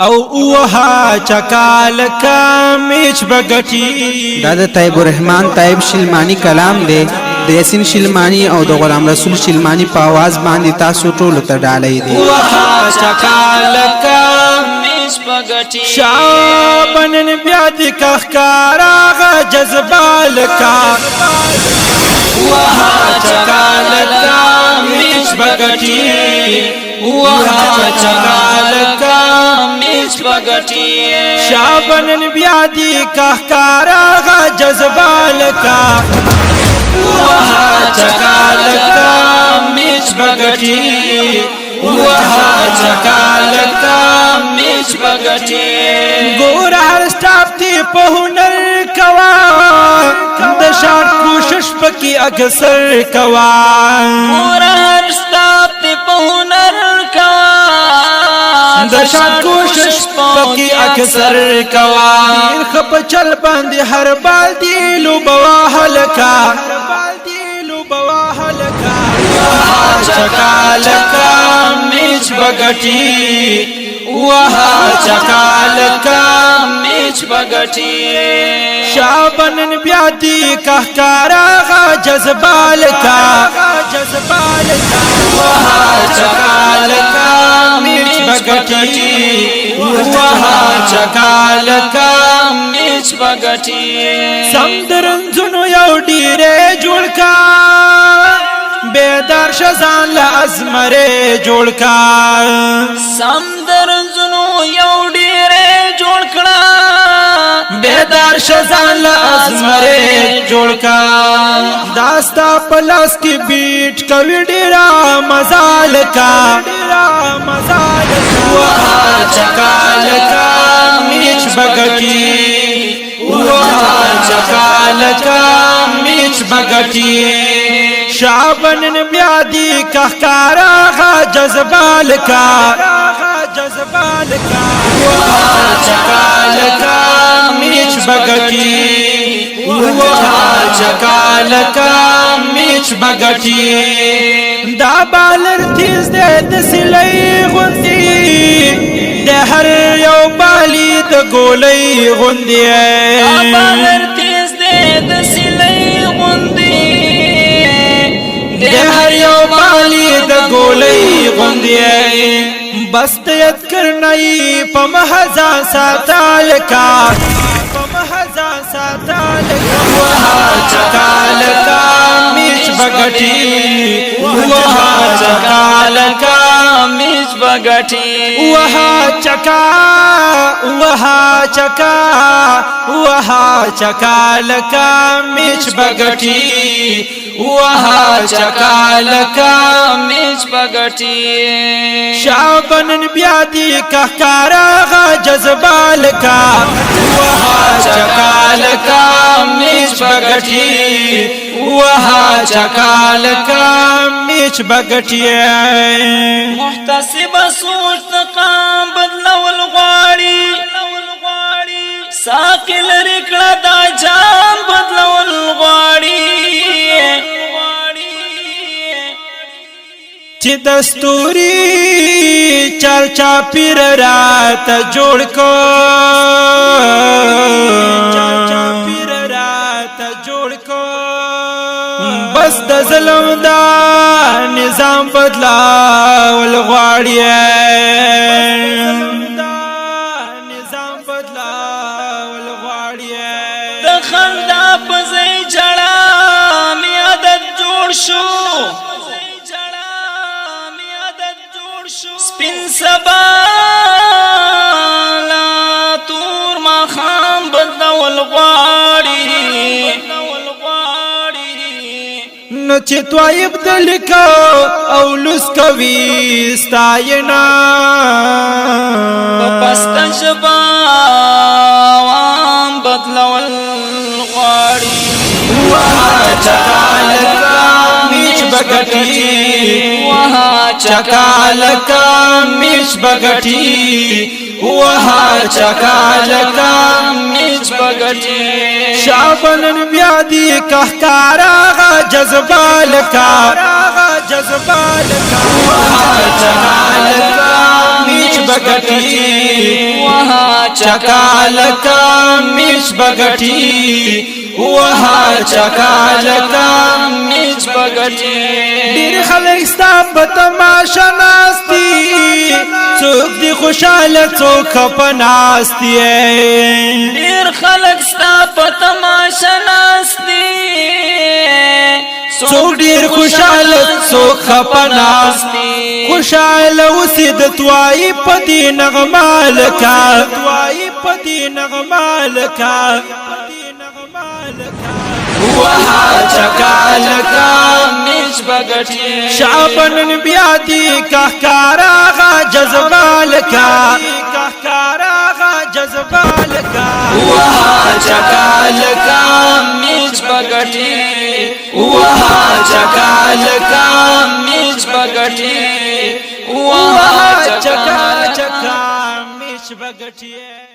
او اوها چکال کامیچ بگٹی دا د طیب الرحمن طیب شلمانی کلام دی د یاسین شلمانی او د غلام رسول شلمانی په आवाज باندې تاسو ټول ته ډالۍ دی اوها چکال کامیچ بگٹی شابنن بیاد کخکارا جذبال کا اوها چکال کامیچ بگٹی اوها چکال کامیچ بگٹی شابنن بیادی کخکارا جذبال کا اوها چکال کامیچ بگٹی اوها چکال کامیچ بگٹی گور هر سٹاپ تی په هنر کوا د شان کوشش پکی اکثر کوا گور هر سٹاپ تی په هنر کوا د شان کوشش پکی اکثر کوا خپ چل باندې هر بال دی لو بواهل کا چکال کامیچ بگٹی وها چکال کامیچ بگٹی شابنن بیادی کہکارا جذبال کا وها چکال کامیچ بگٹی وها چکال کامیچ بگٹی سمدرن زنو یو ډیره جوړ کا بیدار شزان لازمره جوړ کا سمدر زنو یو ډیره جوړ کړه بیدار شزان لازمره جوړ کا داستا پلاس کی بیٹ کوي ډیرا مزال کا وها چکال کامیچ بگٹی وها چکال کامیچ بگٹی شابنن بیادی کہکارا جذبال کا وها چکال کامیچ بگٹی وها چکال کامیچ بگٹی دا بالر تیز دے دسلی غندی دے ہر یو بالی دا گولی غندی دا بالر تیز دے دسلی غندی دے ہر یو بالی دا گولی غندی بست ید کرنائی پا محضا ساتال کا وها چکال کامیچ بگٹی وها چکال کامیچ بگٹی وها چکال کامیچ بگٹی وها چکال کامیچ بگٹی شابنن بیادی کہکارا جذبال کا وها چکال کامیچ بگٹی وها چکال کامیچ بگٹی محتسب سوچ تقام بدلول غواړي ساقل رکړه دا جام بدلول غواړي چې دستوري چرچا پیر رات جوړ کو بس د ظلم دا نظام بدلاول غواړي د خندا په ځای جړه می عادت جوړ شو سپین سبا لا تور ما خام بدلول غواړي نو چې توایب دلکو او لوس کوي ستاینا پست شبا وام بدلول غواړي وها چکال کامیچ بگٹی وها چکال کامیچ بگٹی وها چکال کامیچ بگٹی شابنن بیادی کہکارا جذبال کا وها چکال کامیچ बगटी वहाँ चकालका मिच बगटी वहाँ चकालका मिच बगटी ډیر خلک ستا په تماشا ناستی څوک دی خوشاله څوک خپه ناستی ډیر خلک ستا په تماشا ناستی څوک ډیر خوشاله څوک خپه ناستی خوشاله اوسې د توای په دې نغمه لکه توای په دې نغمه لکه وها چکالکا मिच बगटी شعبن بیا دی کهکاراغا جذبالکا کهکاراغا جذبالکا वहाँ चकालका मिच बगटी वहाँ चकालका मिच बगटी वहाँ चका चका मिच बगटिए